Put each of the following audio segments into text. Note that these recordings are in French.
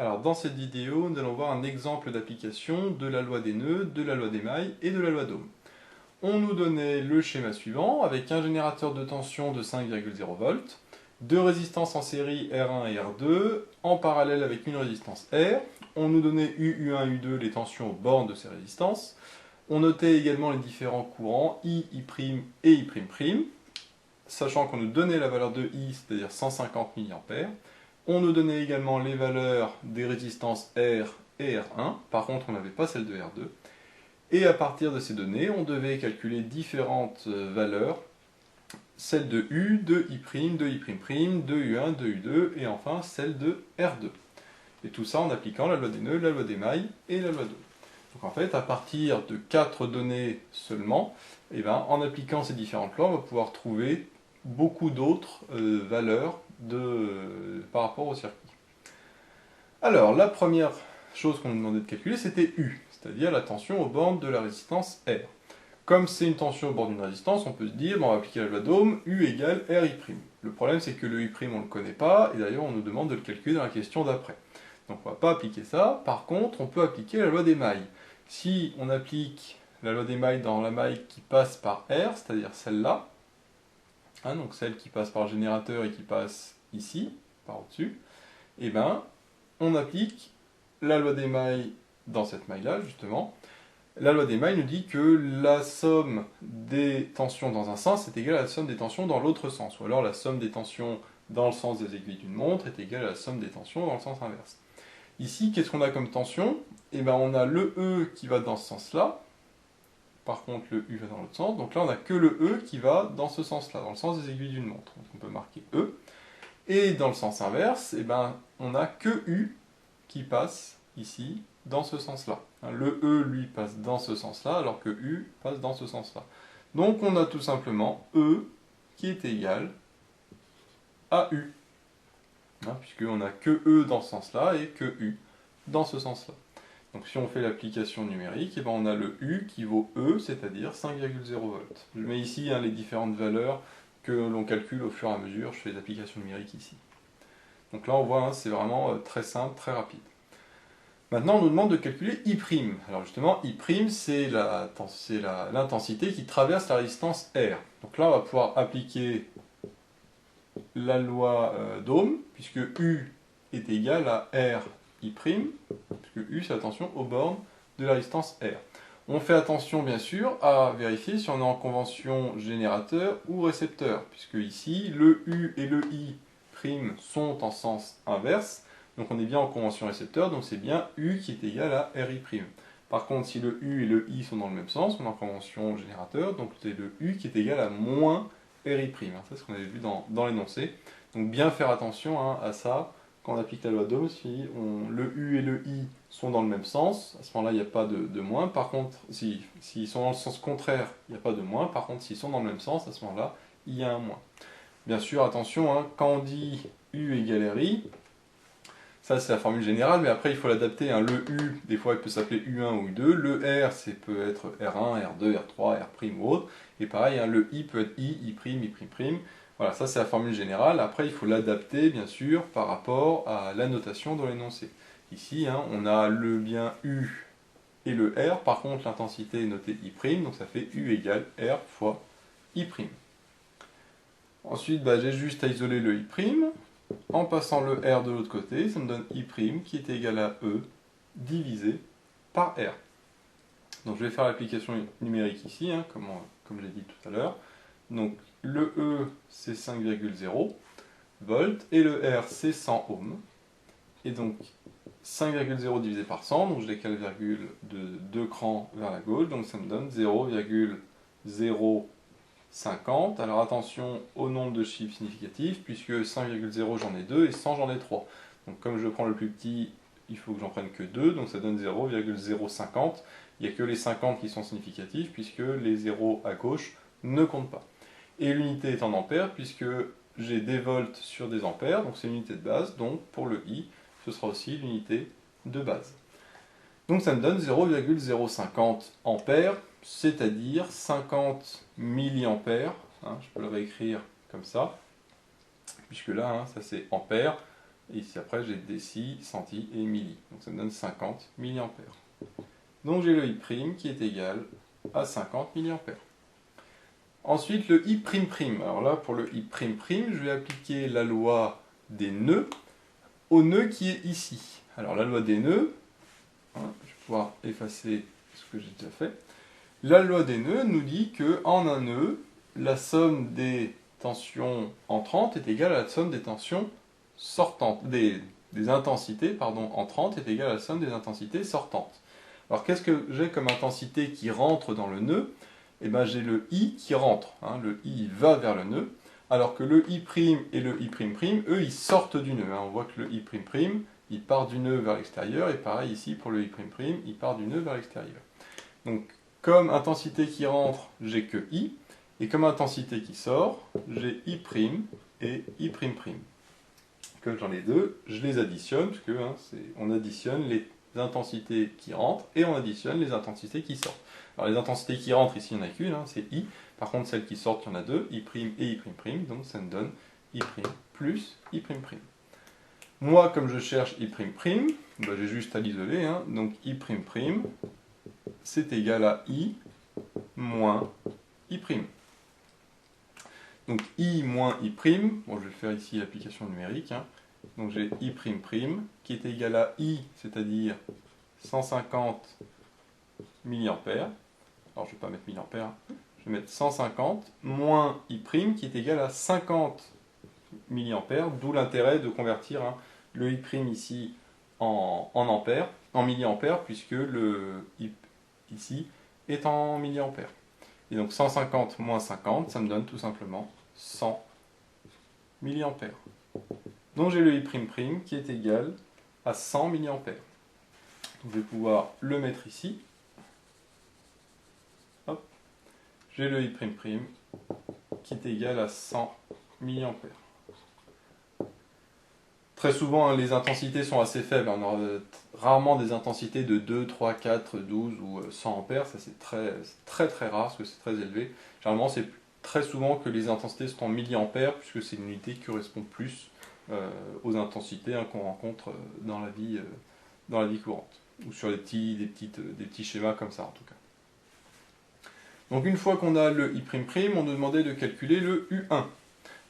Alors dans cette vidéo, nous allons voir un exemple d'application de la loi des nœuds, de la loi des mailles et de la loi d'Ohm. On nous donnait le schéma suivant avec un générateur de tension de 5,0 volts, deux résistances en série R1 et R2, en parallèle avec une résistance R. On nous donnait U, U1, U2, les tensions aux bornes de ces résistances. On notait également les différents courants I, I' et I'', sachant qu'on nous donnait la valeur de I, c'est-à-dire 150 mA. On nous donnait également les valeurs des résistances R et R1, par contre on n'avait pas celle de R2. Et à partir de ces données, on devait calculer différentes valeurs, celle de U, de I', de I'', de U1, de U2, et enfin celle de R2. Et tout ça en appliquant la loi des nœuds, la loi des mailles et la loi d'Ohm. Donc en fait, à partir de 4 données seulement, en appliquant ces différentes lois, on va pouvoir trouver beaucoup d'autres valeurs par rapport au circuit. Alors, la première chose qu'on nous demandait de calculer, c'était U, c'est-à-dire la tension aux bornes de la résistance R. Comme c'est une tension aux bornes d'une résistance, on peut se dire, on va appliquer la loi d'Ohm, U égale RI'. Le problème, c'est que le I', on ne le connaît pas, et d'ailleurs, on nous demande de le calculer dans la question d'après. Donc on ne va pas appliquer ça. Par contre, on peut appliquer la loi des mailles. Si on applique la loi des mailles dans la maille qui passe par R, c'est-à-dire celle-là, donc celle qui passe par le générateur et qui passe ici, par au-dessus, on applique la loi des mailles dans cette maille-là, justement. La loi des mailles nous dit que la somme des tensions dans un sens est égale à la somme des tensions dans l'autre sens. Ou alors la somme des tensions dans le sens des aiguilles d'une montre est égale à la somme des tensions dans le sens inverse. Ici, qu'est-ce qu'on a comme tension? On a le E qui va dans ce sens-là. Par contre, le U va dans l'autre sens. Donc là, on n'a que le E qui va dans ce sens-là, dans le sens des aiguilles d'une montre. Donc on peut marquer E. Et dans le sens inverse, on n'a que U qui passe ici, dans ce sens-là. Le E, lui, passe dans ce sens-là, alors que U passe dans ce sens-là. Donc on a tout simplement E qui est égal à U. Puisqu'on n'a que E dans ce sens-là et que U dans ce sens-là. Donc si on fait l'application numérique, on a le U qui vaut E, c'est-à-dire 5,0 volts. Je mets ici les différentes valeurs que l'on calcule au fur et à mesure, je fais les applications numériques ici. Donc là on voit, c'est vraiment très simple, très rapide. Maintenant on nous demande de calculer I'. Alors justement, I', c'est l'intensité qui traverse la résistance R. Donc là on va pouvoir appliquer la loi d'Ohm, puisque U est égal à R I', puisque U c'est la tension aux bornes de la résistance R. On fait attention bien sûr à vérifier si on est en convention générateur ou récepteur, puisque ici le U et le I' sont en sens inverse, donc on est bien en convention récepteur, donc c'est bien U qui est égal à RI'. Par contre, si le U et le I sont dans le même sens, on est en convention générateur, donc c'est le U qui est égal à moins RI'. Ça, c'est ce qu'on avait vu dans l'énoncé. Donc bien faire attention à ça quand on applique la loi d'Ohm. Si le U et le I sont dans le même sens, à ce moment-là, il n'y a pas de moins. Par contre, s'ils sont dans le sens contraire, il n'y a pas de moins. Par contre, s'ils sont dans le même sens, à ce moment-là, il y a un moins. Bien sûr, attention, quand on dit U égale RI, ça c'est la formule générale, mais après il faut l'adapter. Le U, des fois il peut s'appeler U1 ou U2, le R, peut être R1, R2, R3, R' ou autre, et pareil, le I peut être I, I', I''. Voilà, ça c'est la formule générale. Après il faut l'adapter, bien sûr, par rapport à la notation dans l'énoncé. Ici, on a le bien U et le R, par contre l'intensité est notée I', donc ça fait U égale R fois I'. Ensuite, j'ai juste à isoler le I'. En passant le R de l'autre côté, ça me donne I' qui est égal à E divisé par R. Donc je vais faire l'application numérique ici, comme j'ai dit tout à l'heure. Donc le E c'est 5,0 volts et le R c'est 100 ohms. Et donc 5,0 divisé par 100, donc je décale virgule de 2 crans vers la gauche, donc ça me donne 0,050. Alors attention au nombre de chiffres significatifs, puisque 5,0 j'en ai 2 et 100 j'en ai 3. Donc comme je prends le plus petit, il faut que j'en prenne que 2, donc ça donne 0,050. Il n'y a que les 50 qui sont significatifs, puisque les 0 à gauche ne comptent pas. Et l'unité est en ampères, puisque j'ai des volts sur des ampères, donc c'est l'unité de base, donc pour le I, ce sera aussi l'unité de base. Donc ça me donne 0,050 ampères, c'est-à-dire 50 milliampères. Je peux le réécrire comme ça, puisque là, ça c'est ampères. Et ici après j'ai déci, centi et milli. Donc ça me donne 50 mA. Donc j'ai le I' qui est égal à 50 mA. Ensuite le I''. Alors là pour le I'', je vais appliquer la loi des nœuds au nœud qui est ici. Alors la loi des nœuds, je vais pouvoir effacer ce que j'ai déjà fait. La loi des nœuds nous dit qu'en un nœud, la somme des tensions entrantes est égale à la somme des tensions sortantes, des intensités entrantes est égale à la somme des intensités sortantes. Alors qu'est-ce que j'ai comme intensité qui rentre dans le nœud? Eh bien j'ai le I qui rentre, le I va vers le nœud, alors que le I' et le I', eux, ils sortent du nœud. On voit que le I', il part du nœud vers l'extérieur, et pareil ici pour le I', il part du nœud vers l'extérieur. Donc comme intensité qui rentre, j'ai que I, et comme intensité qui sort, j'ai I' et I''. Comme j'en ai deux, je les additionne, parce que on additionne les intensités qui rentrent et on additionne les intensités qui sortent. Alors les intensités qui rentrent, ici il n'y en a qu'une, c'est I. Par contre, celles qui sortent, il y en a deux, I' et I', donc ça me donne I' plus I'. Moi, comme je cherche I', j'ai juste à l'isoler, donc I', c'est égal à I moins I'. Donc I moins I', bon je vais faire ici l'application numérique, donc j'ai I'' qui est égal à I, c'est-à-dire 150 mA, alors je ne vais pas mettre milliampères, je vais mettre 150, moins I' qui est égal à 50 mA, d'où l'intérêt de convertir le I' ici en ampères, en milliampères, puisque le I ici est en milliampères. Et donc 150 moins 50, ça me donne tout simplement 100 mA. Donc j'ai le I'' qui est égal à 100 mA. Donc je vais pouvoir le mettre ici. Hop. J'ai le I'' qui est égal à 100 mA. Très souvent, les intensités sont assez faibles. On aura rarement des intensités de 2, 3, 4, 12 ou 100 ampères. Ça, c'est très rare parce que c'est très élevé. Généralement, c'est très souvent que les intensités sont en milliampères puisque c'est une unité qui correspond plus aux intensités qu'on rencontre dans la vie courante. Ou sur des petits schémas comme ça, en tout cas. Donc, une fois qu'on a le I'', on nous demandait de calculer le U1.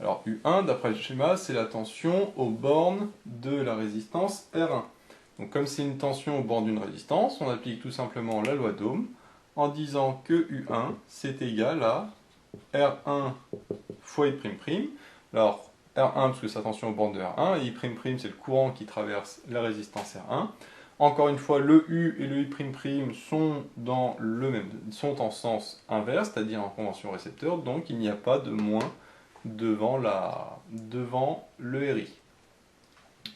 Alors U1, d'après le schéma, c'est la tension aux bornes de la résistance R1. Donc comme c'est une tension aux bornes d'une résistance, on applique tout simplement la loi d'Ohm en disant que U1, c'est égal à R1 fois I''. Alors R1 parce que c'est la tension aux bornes de R1, et I', c'est le courant qui traverse la résistance R1. Encore une fois, le U et le I'' sont en sens inverse, c'est-à-dire en convention récepteur, donc il n'y a pas de moins devant le RI.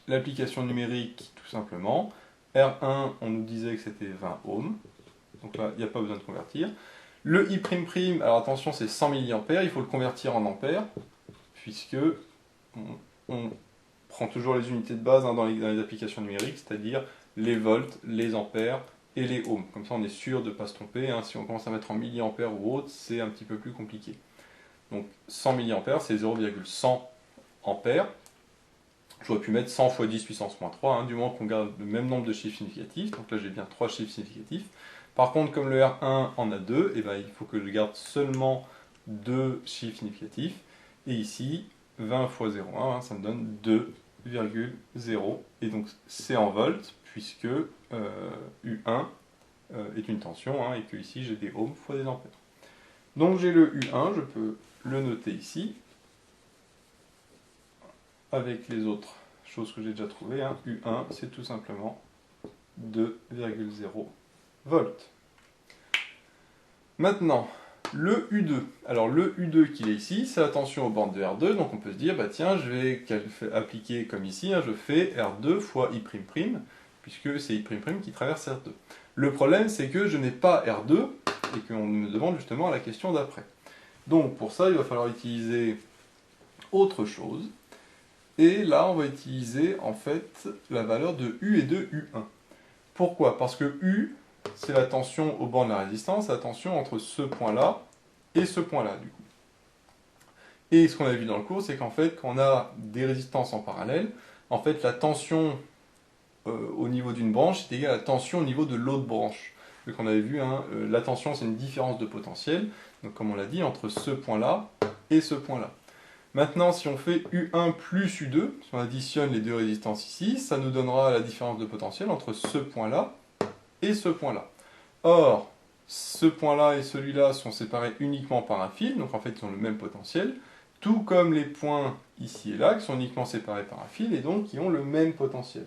L'application numérique, tout simplement. R1, on nous disait que c'était 20 ohms. Donc là, il n'y a pas besoin de convertir. Le I'', alors attention, c'est 100 mA. Il faut le convertir en ampères, puisque on prend toujours les unités de base dans les applications numériques, c'est-à-dire les volts, les ampères et les ohms. Comme ça, on est sûr de ne pas se tromper. Si on commence à mettre en milliampères ou autre, c'est un petit peu plus compliqué. Donc 100 mA, c'est 0,100 ampères. J'aurais pu mettre 100 fois 10 puissance moins 3, du moins qu'on garde le même nombre de chiffres significatifs. Donc là, j'ai bien 3 chiffres significatifs. Par contre, comme le R1 en a 2, il faut que je garde seulement 2 chiffres significatifs. Et ici, 20 fois 0,1, ça me donne 2,0. Et donc, c'est en volts, puisque U1 est une tension, et que ici, j'ai des ohms fois des ampères. Donc, j'ai le U1, je peux le noter ici, avec les autres choses que j'ai déjà trouvées. U1, c'est tout simplement 2,0 volts. Maintenant, le U2. Alors le U2 qu'il est ici, c'est la tension aux bornes de R2, donc on peut se dire, tiens, je vais appliquer comme ici, je fais R2 fois I'', puisque c'est I'' qui traverse R2. Le problème, c'est que je n'ai pas R2, et qu'on me demande justement la question d'après. Donc pour ça, il va falloir utiliser autre chose. Et là, on va utiliser en fait la valeur de U et de U1. Pourquoi? Parce que U, c'est la tension au bord de la résistance, la tension entre ce point-là et ce point-là, du coup. Et ce qu'on a vu dans le cours, c'est qu'en fait, quand on a des résistances en parallèle, en fait la tension au niveau d'une branche est égale à la tension au niveau de l'autre branche. Donc on avait vu, hein, la tension c'est une différence de potentiel, donc comme on l'a dit, entre ce point-là et ce point-là. Maintenant, si on fait U1 plus U2, si on additionne les deux résistances ici, ça nous donnera la différence de potentiel entre ce point-là et ce point-là. Or, ce point-là et celui-là sont séparés uniquement par un fil, donc en fait ils ont le même potentiel, tout comme les points ici et là qui sont uniquement séparés par un fil et donc qui ont le même potentiel.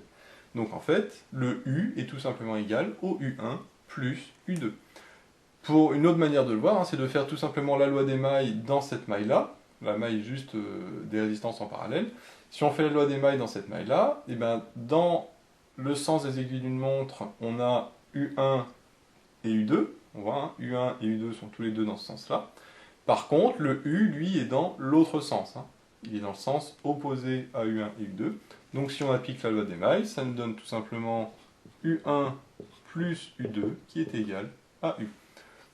Donc en fait, le U est tout simplement égal au U1 plus U2. Pour une autre manière de le voir, hein, c'est de faire tout simplement la loi des mailles dans cette maille-là, la maille juste des résistances en parallèle. Si on fait la loi des mailles dans cette maille-là, et ben dans le sens des aiguilles d'une montre, on a U1 et U2. On voit, hein, U1 et U2 sont tous les deux dans ce sens-là. Par contre, le U, lui, est dans l'autre sens. Hein. Il est dans le sens opposé à U1 et U2. Donc si on applique la loi des mailles, ça nous donne tout simplement U1 plus U2 qui est égal à U.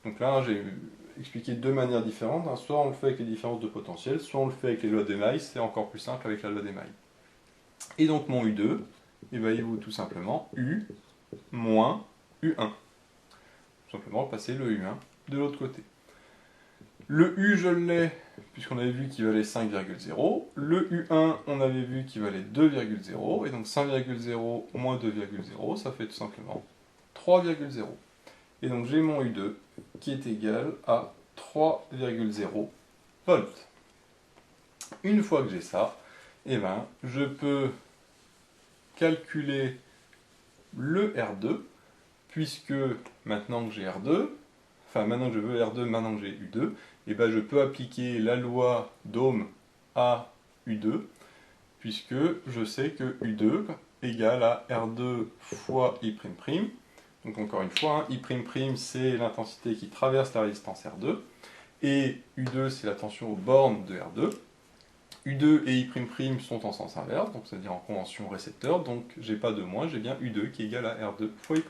Donc là, j'ai expliqué de deux manières différentes. Hein. Soit on le fait avec les différences de potentiel, soit on le fait avec les lois des mailles. C'est encore plus simple avec la loi des mailles. Et donc mon U2, eh ben, il vaut tout simplement U moins U1. Tout simplement passer le U1 de l'autre côté. Le U, je l'ai, puisqu'on avait vu qu'il valait 5,0. Le U1, on avait vu qu'il valait 2,0. Et donc 5,0 moins 2,0, ça fait tout simplement 3,0. Et donc j'ai mon U2 qui est égal à 3,0 volts. Une fois que j'ai ça, eh ben, je peux calculer le R2, puisque maintenant que j'ai R2, enfin maintenant que je veux R2, maintenant que j'ai U2, et ben je peux appliquer la loi d'Ohm à U2, puisque je sais que U2 égale à R2 fois I''. Donc encore une fois, hein, I'' c'est l'intensité qui traverse la résistance R2, et U2 c'est la tension aux bornes de R2. U2 et I'' sont en sens inverse, donc c'est-à-dire en convention récepteur, donc j'ai pas de moins, j'ai bien U2 qui est égal à R2 fois I''.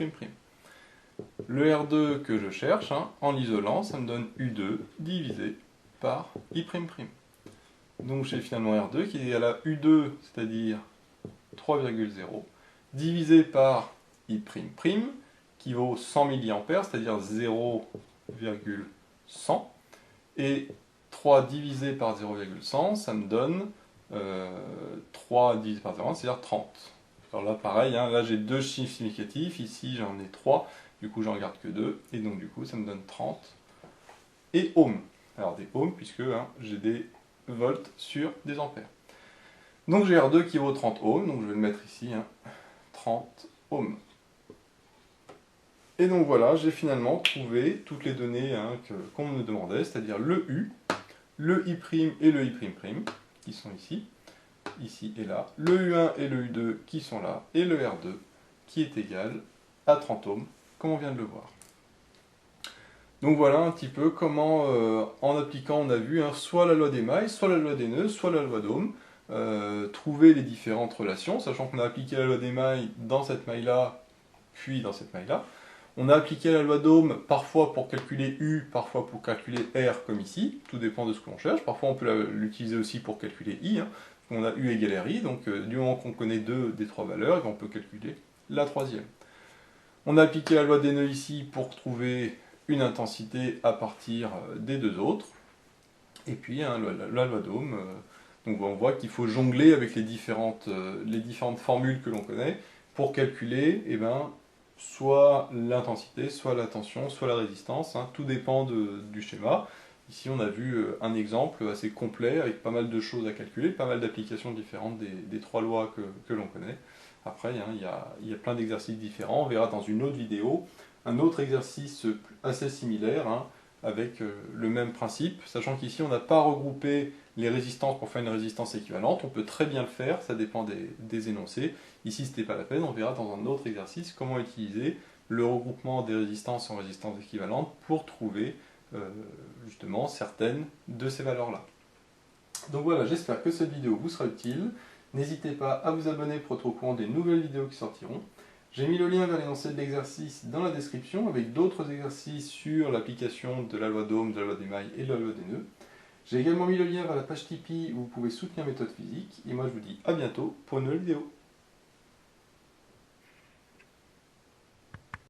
Le R2 que je cherche, hein, en l'isolant, ça me donne U2 divisé par I''. Donc j'ai finalement R2 qui est égal à U2, c'est-à-dire 3,0, divisé par I'', qui vaut 100 mA, c'est-à-dire 0,100. Et 3 divisé par 0,100, ça me donne 3 divisé par 0,1, c'est-à-dire 30. Alors là, pareil, hein, là j'ai deux chiffres significatifs, ici j'en ai 3, du coup j'en garde que 2, et donc du coup ça me donne 30 et ohms. Alors des ohms, puisque hein, j'ai des volts sur des ampères. Donc j'ai R2 qui vaut 30 ohms, donc je vais le mettre ici, hein, 30 ohms. Et donc voilà, j'ai finalement trouvé toutes les données hein, qu'on me demandait, c'est-à-dire le U, le I' et le I'', qui sont ici, ici et là, le U1 et le U2 qui sont là, et le R2 qui est égal à 30 ohms, comme on vient de le voir. Donc voilà un petit peu comment, en appliquant, on a vu, hein, soit la loi des mailles, soit la loi des nœuds, soit la loi d'Ohm, trouver les différentes relations, sachant qu'on a appliqué la loi des mailles dans cette maille-là, puis dans cette maille-là. On a appliqué la loi d'Ohm parfois pour calculer U, parfois pour calculer R comme ici, tout dépend de ce que l'on cherche. Parfois on peut l'utiliser aussi pour calculer I, hein. On a U égale RI, donc du moment qu'on connaît deux des trois valeurs, on peut calculer la troisième. On a appliqué la loi des nœuds ici pour trouver une intensité à partir des deux autres. Et puis hein, la loi d'Ohm, donc on voit qu'il faut jongler avec les différentes formules que l'on connaît pour calculer soit l'intensité, soit la tension, soit la résistance, hein, tout dépend du schéma. Ici on a vu un exemple assez complet avec pas mal de choses à calculer, pas mal d'applications différentes des trois lois que l'on connaît. Après hein, il y a plein d'exercices différents, on verra dans une autre vidéo un autre exercice assez similaire hein, avec le même principe, sachant qu'ici on n'a pas regroupé les résistances pour faire une résistance équivalente, on peut très bien le faire, ça dépend des énoncés. Ici ce n'était pas la peine, on verra dans un autre exercice comment utiliser le regroupement des résistances en résistances équivalentes pour trouver justement certaines de ces valeurs-là. Donc voilà, j'espère que cette vidéo vous sera utile. N'hésitez pas à vous abonner pour être au courant des nouvelles vidéos qui sortiront. J'ai mis le lien vers l'énoncé de l'exercice dans la description avec d'autres exercices sur l'application de la loi d'Ohm, de la loi des mailles et de la loi des nœuds. J'ai également mis le lien vers la page Tipeee où vous pouvez soutenir Méthode Physique. Et moi je vous dis à bientôt pour une nouvelle vidéo.